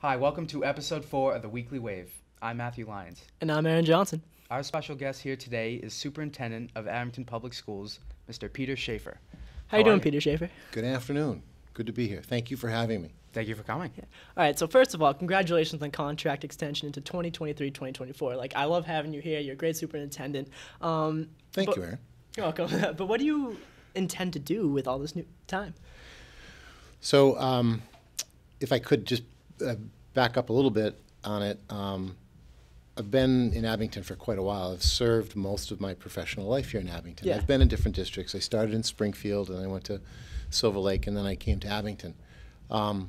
Hi, welcome to episode 4 of the Weekly Wave. I'm Matthew Lyons. And I'm Aaron Johnson. Our special guest here today is Superintendent of Abington Public Schools, Mr. Peter Schaefer. How you doing, Peter Schaefer? Good afternoon. Good to be here. Thank you for having me. Thank you for coming. Yeah. All right, so first of all, congratulations on contract extension into 2023-2024. I love having you here. You're a great superintendent. Thank you, Aaron. You're welcome. But what do you intend to do with all this new time? So if I could just back up a little bit on it, I've been in Abington for quite a while. I've served most of my professional life here in Abington. Yeah. I've been in different districts. I started in Springfield, and I went to Silver Lake, and then I came to Abington. I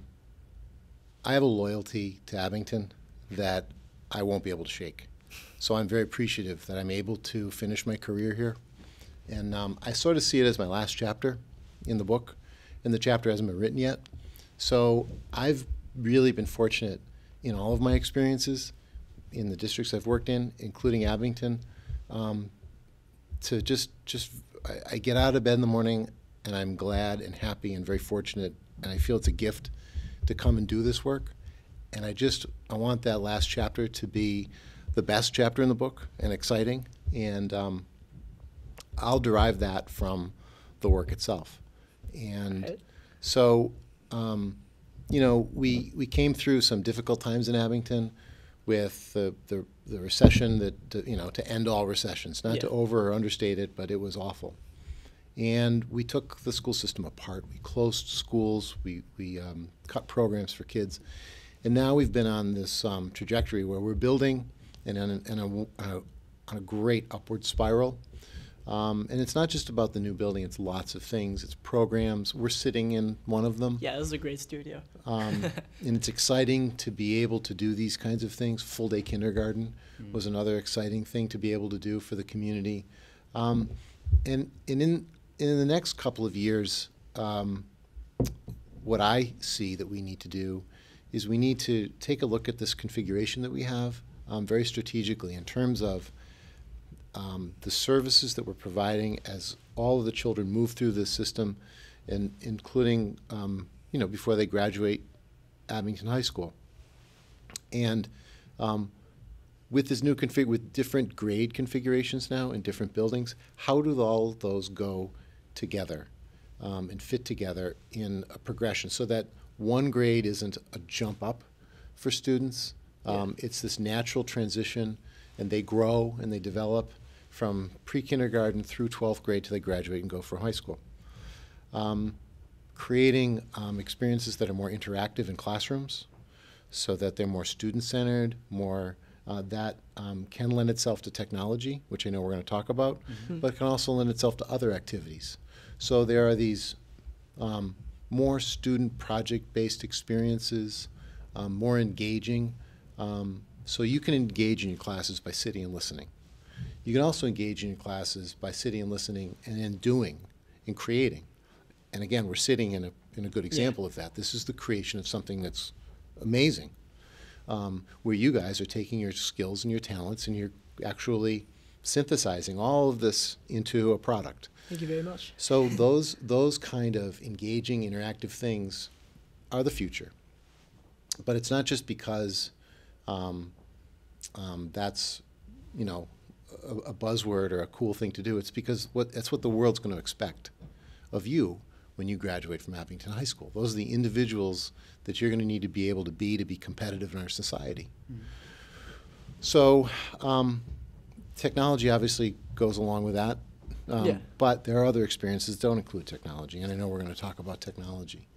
have a loyalty to Abington that I won't be able to shake. So I'm very appreciative that I'm able to finish my career here. And I sort of see it as my last chapter in the book, and the chapter hasn't been written yet. So I've really been fortunate in all of my experiences in the districts I've worked in, including Abington, to I get out of bed in the morning and I'm glad and happy and very fortunate, and I feel it's a gift to come and do this work. And I want that last chapter to be the best chapter in the book and exciting, and I'll derive that from the work itself. And Right. so, we came through some difficult times in Abington with the recession to end all recessions, not to Yeah. over or understate it, but it was awful. And we took the school system apart. We closed schools. We cut programs for kids. And now we've been on this trajectory where we're building and on a great upward spiral. And it's not just about the new building. It's lots of things. It's programs. We're sitting in one of them. Yeah, this is a great studio. And it's exciting to be able to do these kinds of things. Full-day kindergarten was another exciting thing to be able to do for the community. And in the next couple of years, what I see that we need to do is we need to take a look at this configuration that we have very strategically in terms of the services that we're providing as all of the children move through this system, and including before they graduate Abington High School. And with this new with different grade configurations now in different buildings, how do all those go together and fit together in a progression so that one grade isn't a jump up for students? It's this natural transition, and they grow and they develop from pre-kindergarten through 12th grade till they graduate and go for high school. Creating experiences that are more interactive in classrooms so that they're more student-centered, more that can lend itself to technology, which I know we're going to talk about, but can also lend itself to other activities. So there are these more student project-based experiences, more engaging. So you can engage in your classes by sitting and listening. You can also engage in your classes by sitting and listening and then doing and creating. And again, we're sitting in a good example of that. This is the creation of something that's amazing, where you guys are taking your skills and your talents and you're actually synthesizing all of this into a product. Thank you very much. So those kind of engaging, interactive things are the future. But it's not just because that's a buzzword or a cool thing to do. It's because that's what the world's going to expect of you when you graduate from Abington High School. Those are the individuals that you're going to need to be able to be competitive in our society. So technology obviously goes along with that. But there are other experiences that don't include technology, and I know we're going to talk about technology.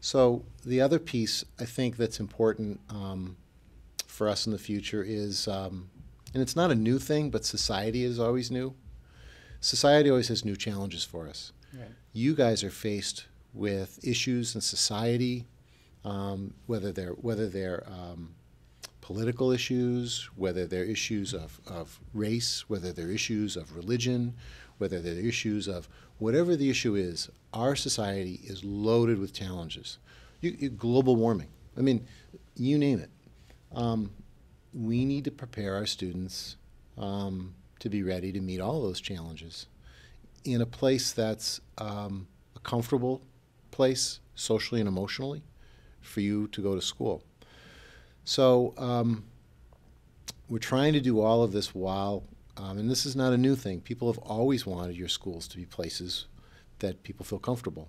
So the other piece I think that's important for us in the future is, and it's not a new thing, but society is always new. Society always has new challenges for us. Right. You guys are faced with issues in society, whether they're political issues, whether they're issues of race, whether they're issues of religion, whether they're issues of whatever the issue is. Our society is loaded with challenges. Global warming. I mean, you name it. We need to prepare our students to be ready to meet all those challenges in a place that's a comfortable place socially and emotionally for you to go to school. So we're trying to do all of this while, and this is not a new thing. People have always wanted your schools to be places that people feel comfortable.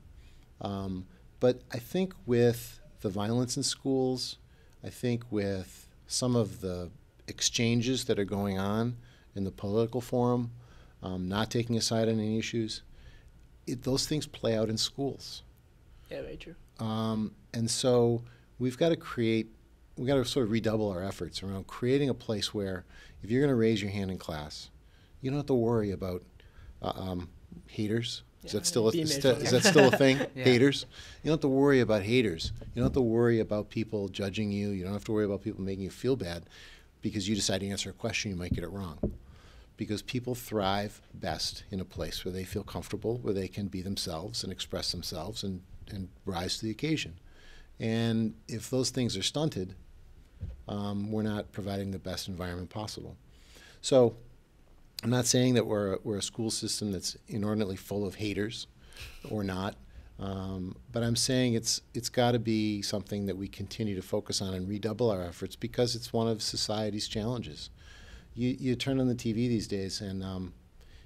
But I think with the violence in schools, I think with some of the exchanges that are going on in the political forum, not taking a side on any issues, those things play out in schools. Yeah, very true. And so we've got to sort of redouble our efforts around creating a place where if you're going to raise your hand in class, you don't have to worry about haters. Is that still a thing? Yeah. Haters? You don't have to worry about haters. You don't have to worry about people judging you. You don't have to worry about people making you feel bad because you decide to answer a question, you might get it wrong. Because people thrive best in a place where they feel comfortable, where they can be themselves and express themselves and rise to the occasion. And if those things are stunted, we're not providing the best environment possible. So I'm not saying that we're a school system that's inordinately full of haters or not, but I'm saying it's got to be something that we continue to focus on and redouble our efforts because it's one of society's challenges. You turn on the TV these days, and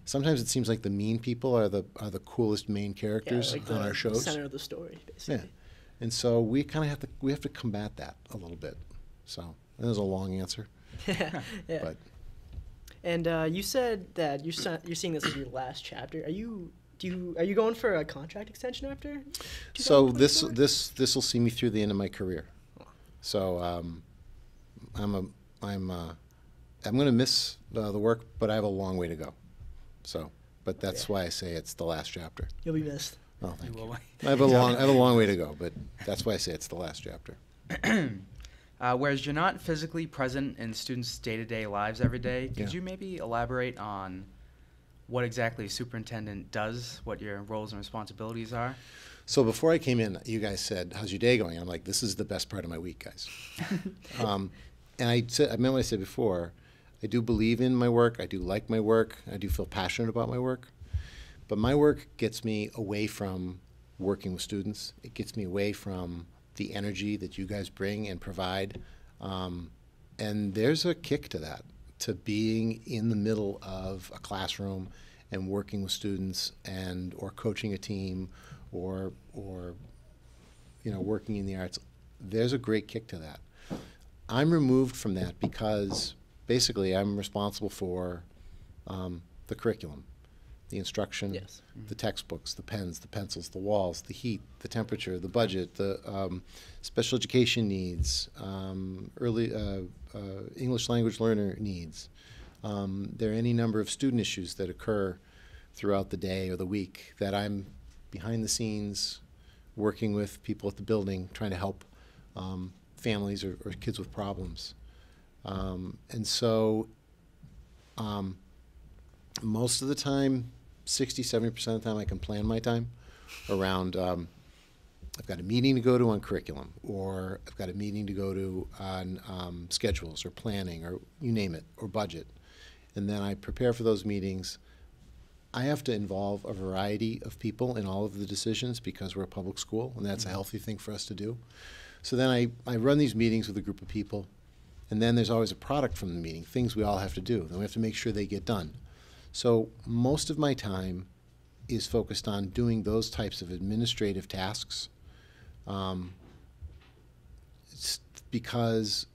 sometimes it seems like the mean people are the coolest main characters like on our shows. The center of the story, basically. Yeah, and so we kind of have to combat that a little bit. So that was a long answer. Yeah. But And you said that you're seeing this as your last chapter. Are you going for a contract extension after? so 2024? this will see me through the end of my career. So I'm going to miss the work, but I have a long way to go. So, but that's why I say it's the last chapter. You'll be missed. Oh, thank you. will. I have a long way to go, but that's why I say it's the last chapter. Whereas you're not physically present in students' day-to-day lives every day, could Yeah. you maybe elaborate on what exactly a superintendent does, what your roles and responsibilities are? So before I came in, you guys said, "How's your day going?" I'm like, "This is the best part of my week, guys." And I meant what I said before. I do believe in my work. I do like my work. I do feel passionate about my work. But my work gets me away from working with students. It gets me away from the energy that you guys bring and provide. And there's a kick to that, to being in the middle of a classroom and working with students or coaching a team or working in the arts. There's a great kick to that. I'm removed from that because basically I'm responsible for the curriculum, the instruction, Yes. the textbooks, the pens, the pencils, the walls, the heat, the temperature, the budget, the special education needs, early English language learner needs. There are any number of student issues that occur throughout the day or the week that I'm behind the scenes working with people at the building trying to help families or kids with problems. And so most of the time, 60–70% of the time, I can plan my time around I've got a meeting to go to on curriculum, or I've got a meeting to go to on schedules or planning or you name it, or budget. And then I prepare for those meetings. I have to involve a variety of people in all of the decisions because we're a public school, and that's a healthy thing for us to do. So then I run these meetings with a group of people, and then there's always a product from the meeting, things we all have to do. Then we have to make sure they get done. So most of my time is focused on doing those types of administrative tasks. It's because,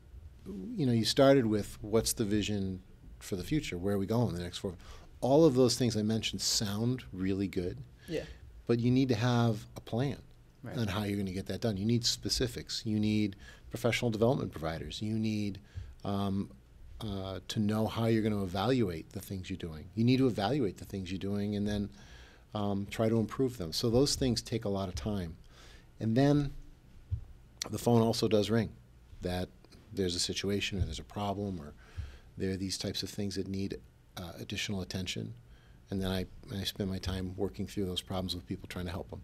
you started with what's the vision for the future? Where are we going in the next 4? All of those things I mentioned sound really good. Yeah. But you need to have a plan Right. on how you're going to get that done. You need specifics. You need professional development providers. You need to know how you're going to evaluate the things you're doing. You need to evaluate the things you're doing and then try to improve them. So those things take a lot of time. And then the phone also does ring, that there's a situation or there's a problem or there are these types of things that need additional attention. And then I spend my time working through those problems with people trying to help them.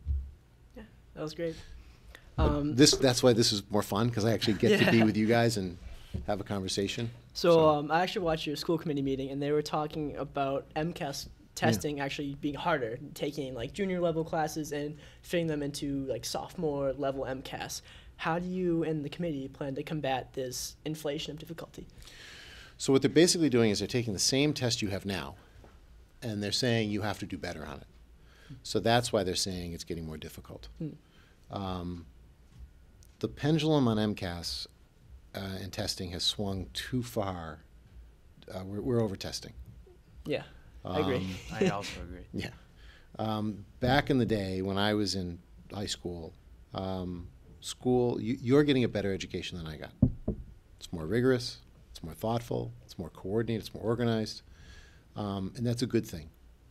Yeah, that was great. That's why this is more fun, because I actually get to be Yeah. with you guys and have a conversation. So I actually watched your school committee meeting, and they were talking about MCAS testing actually being harder, taking like junior level classes and fitting them into like sophomore level MCAS. How do you and the committee plan to combat this inflation of difficulty? So what they're basically doing is they're taking the same test you have now, and they're saying you have to do better on it. So that's why they're saying it's getting more difficult. The pendulum on MCAS and testing has swung too far. We're over-testing. Yeah, I agree. I also agree. Yeah. Back in the day when I was in high school, you're getting a better education than I got. It's more rigorous, it's more thoughtful, it's more coordinated, it's more organized, and that's a good thing,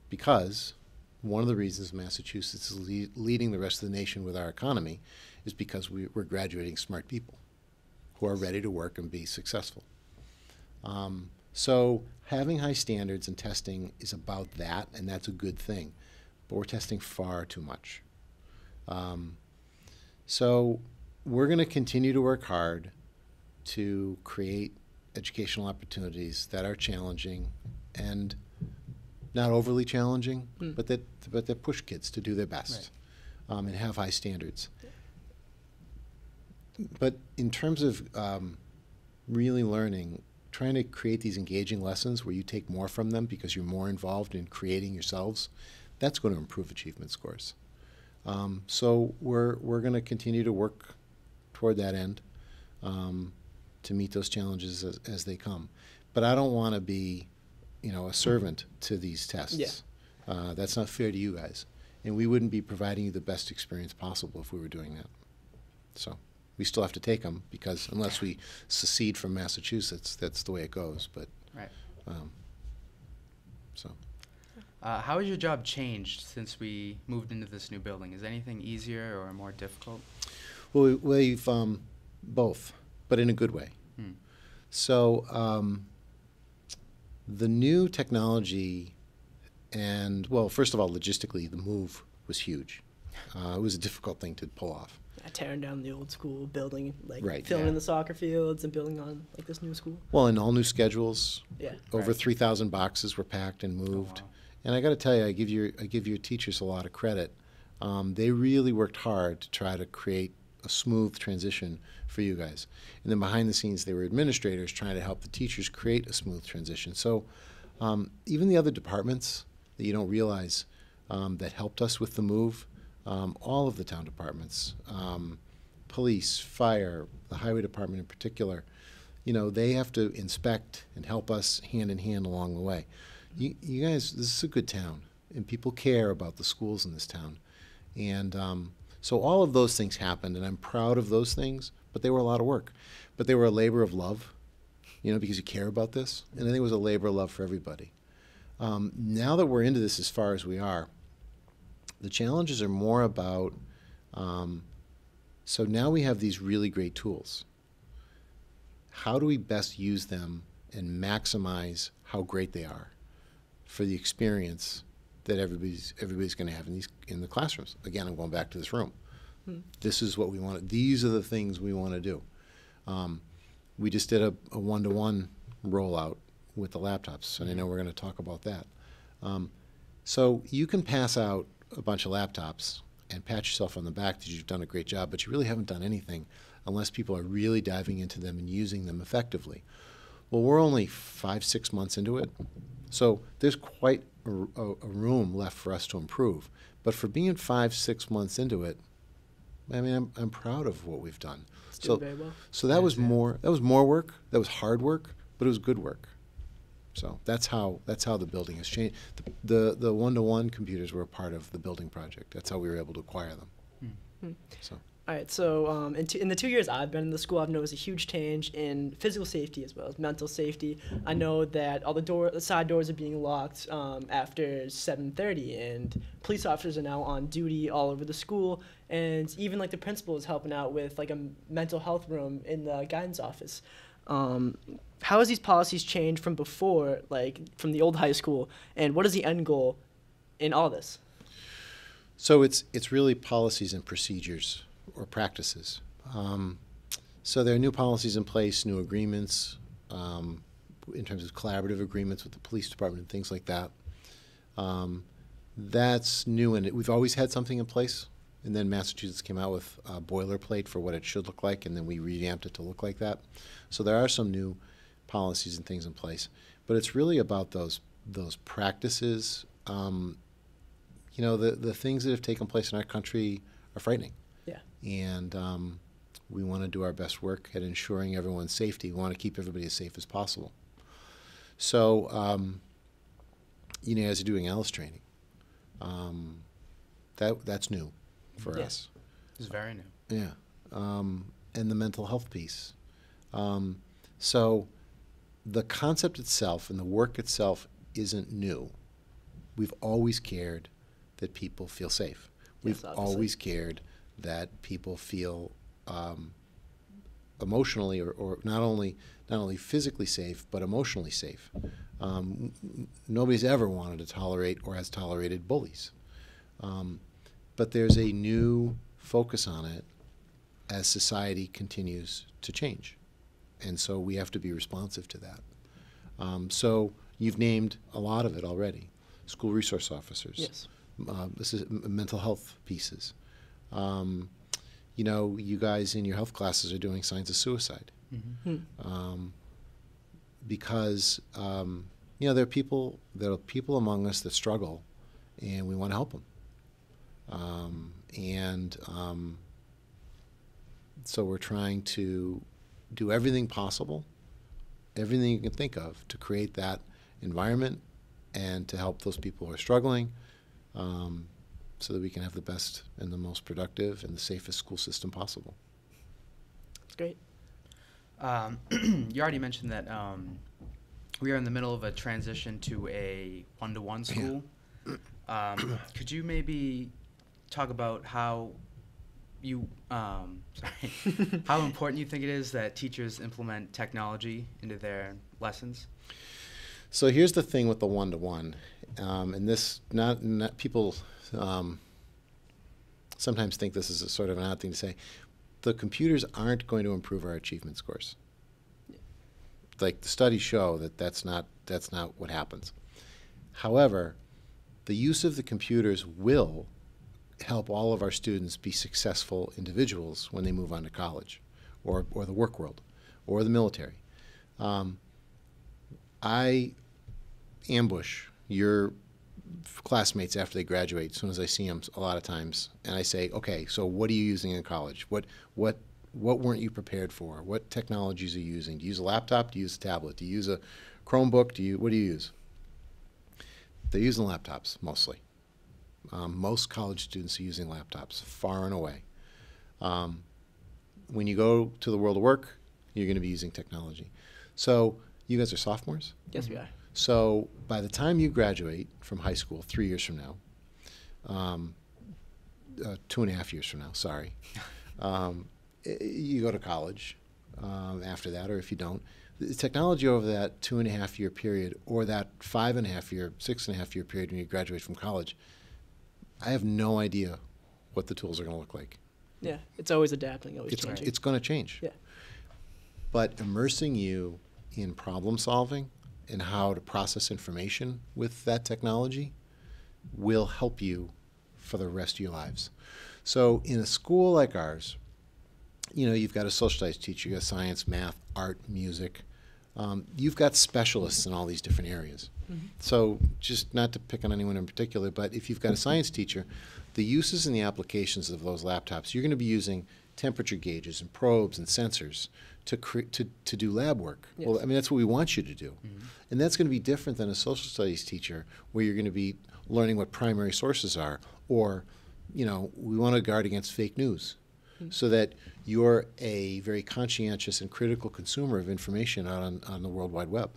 because one of the reasons Massachusetts is leading the rest of the nation with our economy is because we're graduating smart people who are ready to work and be successful. So having high standards and testing is about that, and that's a good thing, but we're testing far too much. So we're going to continue to work hard to create educational opportunities that are challenging and not overly challenging, but that push kids to do their best, and have high standards. But in terms of really learning, trying to create these engaging lessons where you take more from them because you're more involved in creating yourselves, that's going to improve achievement scores. So we're going to continue to work toward that end to meet those challenges as they come. But I don't want to be, a servant to these tests. Yeah. That's not fair to you guys. And we wouldn't be providing you the best experience possible if we were doing that. So we still have to take them, because unless we secede from Massachusetts, that's the way it goes. But Right. So. How has your job changed since we moved into this new building? Is anything easier or more difficult? Well, we've both, but in a good way. So the new technology and, well, first of all, logistically, the move was huge. It was a difficult thing to pull off. Tearing down the old school building, Right, filling yeah. in the soccer fields and building on this new school. Well, and all new schedules. Yeah. Over Right. 3,000 boxes were packed and moved. wow. And I got to tell you, I give your teachers a lot of credit. They really worked hard to try to create a smooth transition for you guys. And then behind the scenes, there were administrators trying to help the teachers create a smooth transition. So even the other departments that you don't realize that helped us with the move, all of the town departments, police, fire, the highway department in particular, they have to inspect and help us hand in hand along the way. You guys, this is a good town, and people care about the schools in this town. And so all of those things happened, and I'm proud of those things, but they were a lot of work. But they were a labor of love, because you care about this, and I think it was a labor of love for everybody. Now that we're into this as far as we are, the challenges are more about, so now we have these really great tools. How do we best use them and maximize how great they are for the experience that everybody's going to have in the classrooms? Again, I'm going back to this room. This is what we want. These are the things we want to do. We just did a one-to-one rollout with the laptops, and I know we're going to talk about that. So you can pass out a bunch of laptops and pat yourself on the back that you've done a great job, but you really haven't done anything unless people are really diving into them and using them effectively. Well, we're only 5-6 months into it, so there's quite a room left for us to improve. But for being 5-6 months into it, I mean, I'm proud of what we've done. It's doing very well. So that was more work. That was hard work, but it was good work. So that's how the building has changed. The one-to-one computers were a part of the building project. That's how we were able to acquire them. So. All right, so in the 2 years I've been in the school, I've noticed a huge change in physical safety as well as mental safety. I know that all the side doors are being locked after 7:30, and police officers are now on duty all over the school, and even the principal is helping out with a mental health room in the guidance office. How has these policies changed from before, from the old high school, and what is the end goal in all this? So it's really policies and procedures or practices. So there are new policies in place, new agreements, in terms of collaborative agreements with the police department and things like that. That's new, and we've always had something in place and then Massachusetts came out with a boilerplate for what it should look like, and then we revamped it to look like that. So there are some new policies and things in place, but it's really about those practices. The things that have taken place in our country are frightening. Yeah. And we want to do our best work at ensuring everyone's safety. We want to keep everybody as safe as possible. So, as you're doing ALICE training, that's new for Yeah. us. It's very new. Yeah. And the mental health piece. So the concept itself and the work itself isn't new. We've always cared that people feel safe. We've Yes, obviously. always cared that people feel emotionally or not only physically safe, but emotionally safe. Nobody's ever wanted to tolerate or has tolerated bullies. But there's a new focus on it as society continues to change. And so we have to be responsive to that. So you've named a lot of it already. School resource officers. Yes. This is mental health pieces. You guys in your health classes are doing signs of suicide. Mm-hmm. Because there are people among us that struggle, and we want to help them. So we're trying to do everything possible, everything you can think of, to create that environment and to help those people who are struggling, so that we can have the best and the most productive and the safest school system possible. That's great. You already mentioned that we are in the middle of a transition to a one-to-one school. Could you maybe talk about how how important you think it is that teachers implement technology into their lessons? So here's the thing with the one-to-one, and this not people sometimes think this is a sort of an odd thing to say. The computers aren't going to improve our achievement scores. Like the studies show that's not what happens. However, the use of the computers will help all of our students be successful individuals when they move on to college, or the work world, or the military. I ambush your classmates after they graduate as soon as I see them a lot of times, and I say, okay, so what are you using in college? What weren't you prepared for? What technologies are you using? Do you use a laptop? Do you use a tablet? Do you use a Chromebook? What do you use? They're using laptops mostly. Most college students are using laptops, far and away. When you go to the world of work, you're going to be using technology. So you guys are sophomores? Yes, we are. So by the time you graduate from high school, 3 years from now, 2.5 years from now, sorry, you go to college after that, or if you don't, the technology over that 2.5 year period, or that 5.5 year, 6.5 year period when you graduate from college, I have no idea what the tools are going to look like. Yeah, it's always adapting, always changing. It's going to change. Yeah. But immersing you in problem solving and how to process information with that technology will help you for the rest of your lives. So in a school like ours, you've got a social studies teacher, you've got science, math, art, music. You've got specialists in all these different areas. Mm-hmm. So just not to pick on anyone in particular, but if you've got a science teacher, the uses and the applications of those laptops, you're going to be using temperature gauges and probes and sensors to do lab work. Yes. Well, I mean, that's what we want you to do. Mm-hmm. And that's going to be different than a social studies teacher where you're going to be learning what primary sources are, or, we want to guard against fake news. So that you're a very conscientious and critical consumer of information out on the World Wide Web.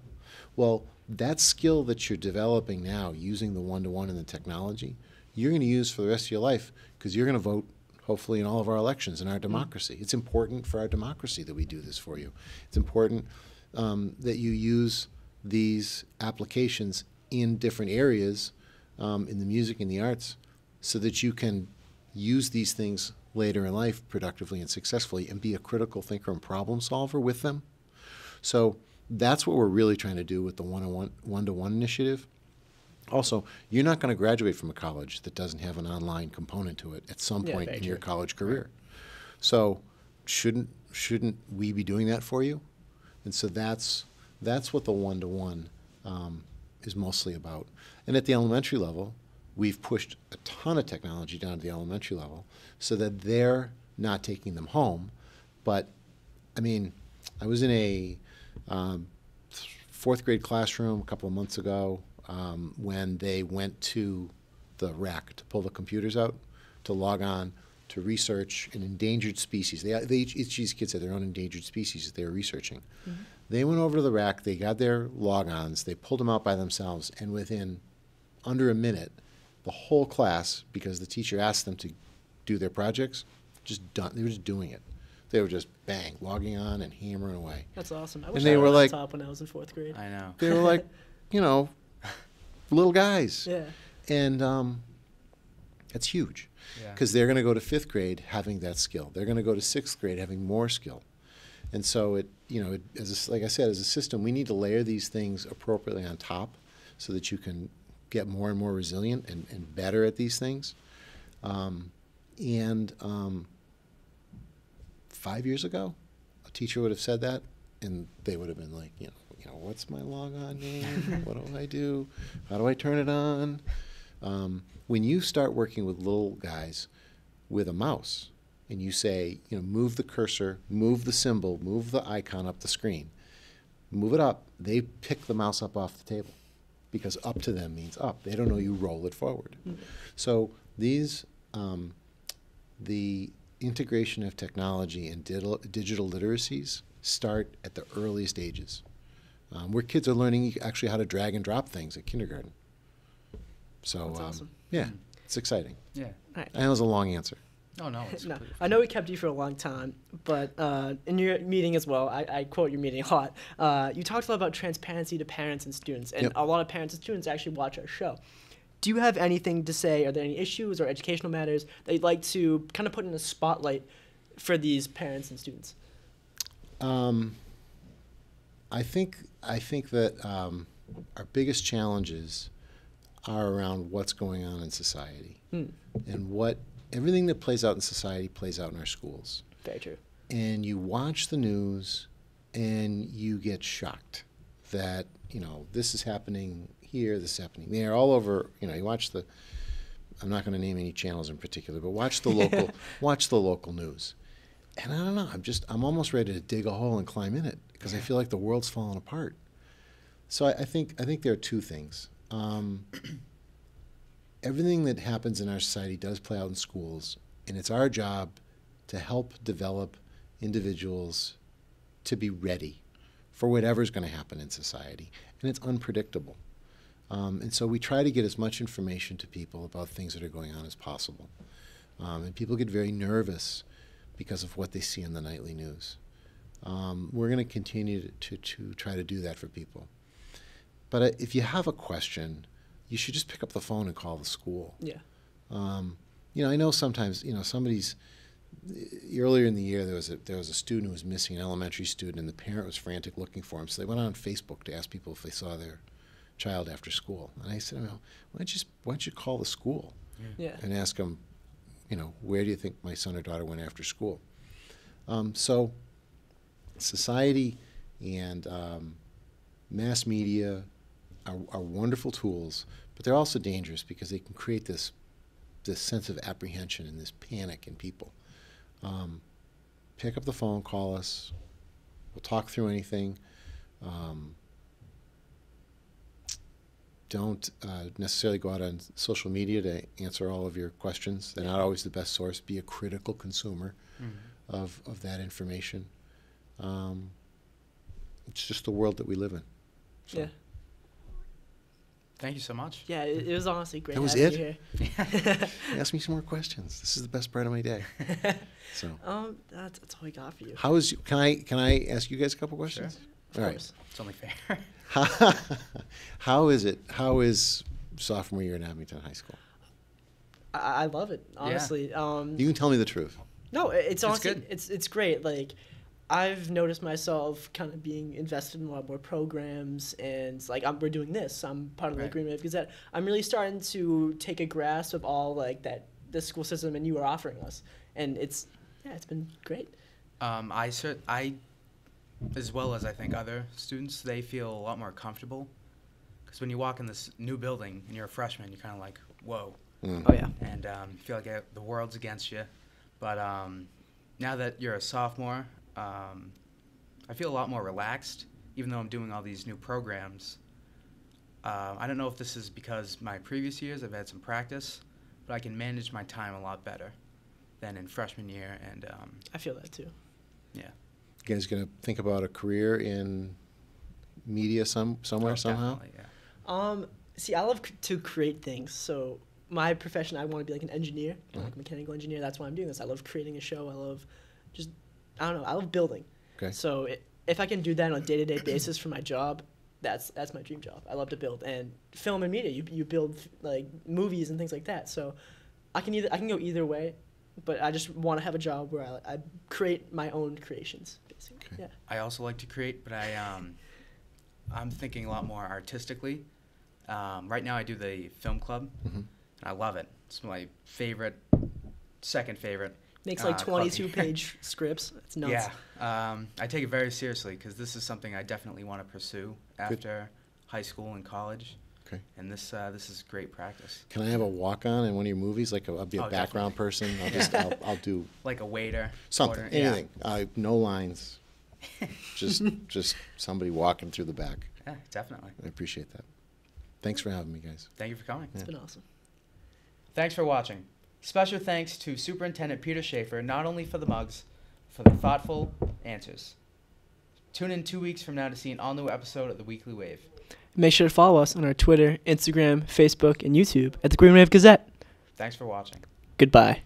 Well, that skill that you're developing now using the one-to-one and the technology, you're going to use for the rest of your life, because you're going to vote, hopefully, in all of our elections in our democracy. It's important for our democracy that we do this for you. It's important that you use these applications in different areas, in the music and the arts, so that you can use these things later in life productively and successfully and be a critical thinker and problem solver with them. So that's what we're really trying to do with the one-to-one initiative. Also, you're not going to graduate from a college that doesn't have an online component to it at some Yeah, point very in your true. college career. So, shouldn't we be doing that for you? And so that's what the one-to-one is mostly about. And at the elementary level, we've pushed a ton of technology down to the elementary level so that they're not taking them home. But, I mean, I was in a fourth grade classroom a couple of months ago when they went to the rack to pull the computers out, to log on, to research an endangered species. Each of these kids had their own endangered species that they were researching. Mm-hmm. They went over to the rack, they got their logons, they pulled them out by themselves, and within under a minute, the whole class, because the teacher asked them to do their projects, just done. They were just doing it. They were just bang, logging on and hammering away. That's awesome. I And wish they I had were a like- laptop when I was in 4th grade. I know. They were like, little guys. Yeah. And that's huge Yeah. because they're going to go to 5th grade having that skill. They're going to go to 6th grade having more skill. And so like I said, as a system, we need to layer these things appropriately on top so that you can get more and more resilient and better at these things. 5 years ago, a teacher would have said that, and they would have been like, what's my logon name? What do I do? How do I turn it on? When you start working with little guys with a mouse, and you say, move the cursor, move the symbol, move the icon up the screen, move it up, they pick the mouse up off the table because up to them means up. They don't know you roll it forward. Mm-hmm. So these, the integration of technology and digital literacies start at the earliest ages, where kids are learning actually how to drag and drop things at kindergarten. So, That's awesome. Yeah, it's exciting. Yeah. Right. I know it was a long answer. Oh, no. It's No, completely I know we kept you for a long time, but in your meeting as well, I quote your meeting a lot. You talked a lot about transparency to parents and students, and Yep. a lot of parents and students actually watch our show. Do you have anything to say? Are there any issues or educational matters that you'd like to kind of put in a spotlight for these parents and students? I think that our biggest challenges are around what's going on in society and everything that plays out in society plays out in our schools. Very true. And you watch the news and you get shocked that, this is happening here, this is happening there, all over, you watch I'm not going to name any channels in particular, but watch the local news. And I don't know, I'm almost ready to dig a hole and climb in it because I feel like the world's falling apart. So I think there are two things. Everything that happens in our society does play out in schools, and it's our job to help develop individuals to be ready for whatever's going to happen in society. And it's unpredictable. And so we try to get as much information to people about things that are going on as possible. And people get very nervous because of what they see in the nightly news. We're going to continue to try to do that for people. But if you have a question, you should just pick up the phone and call the school. Yeah. I know sometimes, somebody's, earlier in the year there was a student who was missing, an elementary student, and the parent was frantic looking for him. So they went on Facebook to ask people if they saw their child after school. And I said, why don't you call the school Yeah. and ask them, where do you think my son or daughter went after school? So society and mass media are wonderful tools, but they're also dangerous because they can create this sense of apprehension and this panic in people. Pick up the phone, call us. We'll talk through anything. Don't necessarily go out on social media to answer all of your questions. They're not always the best source. Be a critical consumer of that information. It's just the world that we live in. So. Yeah. Thank you so much. Yeah, it was honestly great That was having it? you here. Ask me some more questions. This is the best part of my day. So, That's all we got for you. can I ask you guys a couple questions? Of All course. It's only fair. How is sophomore year at Abington High School? I love it, honestly. You can tell me the truth. No, it's honestly good. it's great. Like, I've noticed myself kind of being invested in a lot more programs, and like we're doing this. I'm part of the Right. Green Wave Gazette. I'm really starting to take a grasp of all like that the school system and you are offering us, and it's been great. I, as well as I think other students, they feel a lot more comfortable because when you walk in this new building and you're a freshman, you're kind of like, whoa, Oh yeah. and you feel like the world's against you. But now that you're a sophomore, I feel a lot more relaxed, even though I'm doing all these new programs. I don't know if this is because my previous years I've had some practice, but I can manage my time a lot better than in freshman year. And I feel that too. You guys going to think about a career in media somewhere, Oh, somehow? definitely, yeah. See, I love to create things. So my profession, I want to be like an engineer, like a mechanical engineer. That's why I'm doing this. I love creating a show. I love I love building. Okay. So if I can do that on a day-to-day basis for my job, that's my dream job. I love to build, and film and media. You build like movies and things like that. So I can go either way, but I just want to have a job where I create my own creations, basically. Okay. Yeah. I also like to create, but I'm thinking a lot more artistically. Right now I do the film club, and I love it. It's my second favorite. Makes like club 22-page scripts. It's nuts. Yeah, I take it very seriously because this is something I definitely want to pursue after high school and college. Okay. And this is great practice. Can I have a walk-on in one of your movies? Like I'll be a Oh, background person. I'll do Like a waiter. something, order- yeah. anything. No lines. just somebody walking through the back. Yeah, definitely. I appreciate that. Thanks for having me, guys. Thank you for coming. It's been awesome. Thanks for watching. Special thanks to Superintendent Peter Schaefer, not only for the mugs, for the thoughtful answers. Tune in 2 weeks from now to see an all-new episode of The Weekly Wave. Make sure to follow us on our Twitter, Instagram, Facebook, and YouTube at the Green Wave Gazette. Thanks for watching. Goodbye.